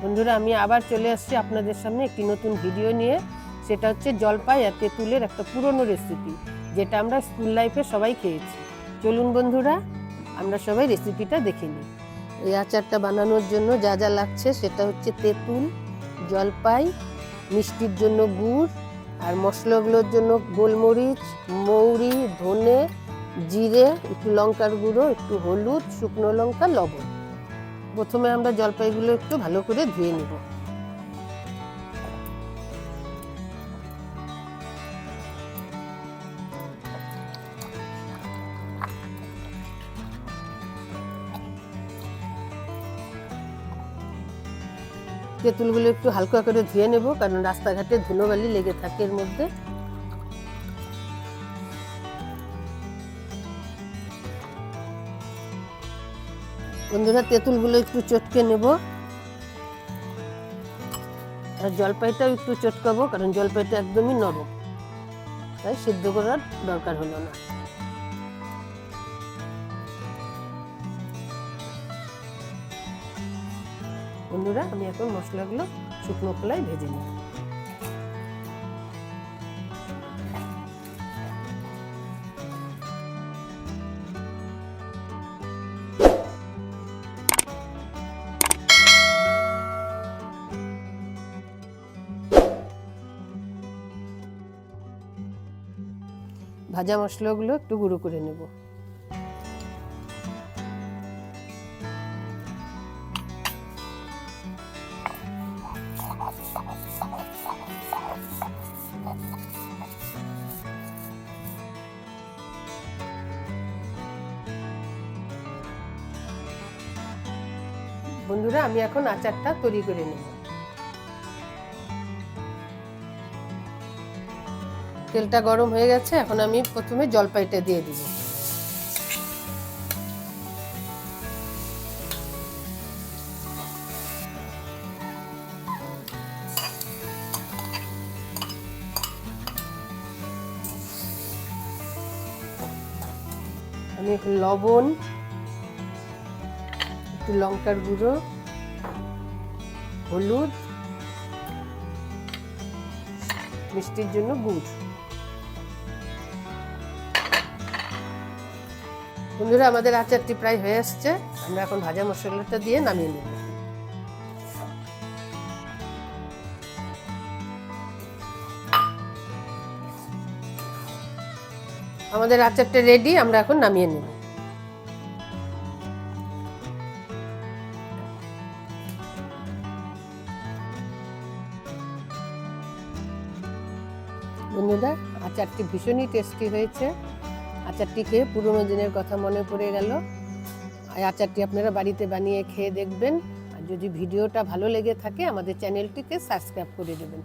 বন্ধুরা, আমি আবার চলে আসছি আপনাদের সামনে একটি নতুন ভিডিও নিয়ে। সেটা হচ্ছে জলপাই আর তেঁতুলের একটা পুরনো রেসিপি, যেটা আমরা স্কুল লাইফে সবাই খেয়েছি। চলুন বন্ধুরা, আমরা সবাই রেসিপিটা দেখে নিই। এই আচারটা বানানোর জন্য যা যা লাগছে সেটা হচ্ছে তেঁতুল, জলপাই, মিষ্টির জন্য গুড়, আর মশলাগুলোর জন্য গোলমরিচ, মৌরি, ধনে, জিরে, একটু লঙ্কার গুঁড়ো, একটু হলুদ, শুকনো লঙ্কা, লবণ। প্রথমে আমরা জলপাইগুলো একটু ভালো করে ধুয়ে নেব। তেঁতুলগুলো একটু হালকা করে ধুয়ে নেব, কারণ রাস্তাঘাটে ধুলোবালি লেগে থাকে এর মধ্যে। বন্ধুরা, তেঁতুলগুলো একটু চটকে নেব, আর জলপাইটাও একটু চটকাবো, কারণ জলপাইটা একদমই নরম, তাই সিদ্ধ করার দরকার হলো না। বন্ধুরা, আমি এখন মশলাগুলো শুকনো খোলায় ভেজে নিই। ভাজা মশলাগুলো একটু গুঁড়ো করে নেব। বন্ধুরা, আমি এখন আচারটা তৈরি করে নেব। তেলটা গরম হয়ে গেছে, এখন আমি প্রথমে জলপাইটা দিয়ে দিব। আমি একটু লবণ, একটু লঙ্কার গুঁড়ো, হলুদ, মিষ্টির জন্য গুড়। বন্ধুরা, আমাদের আচারটি প্রায় হয়ে আসছে। আমরা এখন ভাজা মশলাটা দিয়ে নামিয়ে নেব। আমাদের আচারটা রেডি, আমরা এখন নামিয়ে নেব। বন্ধুরা, আচারটি ভীষণই টেস্টি হয়েছে। আচারটি খেয়ে পুরোনো দিনের কথা মনে পড়ে গেল। এই আচারটি আপনারা বাড়িতে বানিয়ে খেয়ে দেখবেন। আর যদি ভিডিওটা ভালো লেগে থাকে, আমাদের চ্যানেলটিকে সাবস্ক্রাইব করে দেবেন।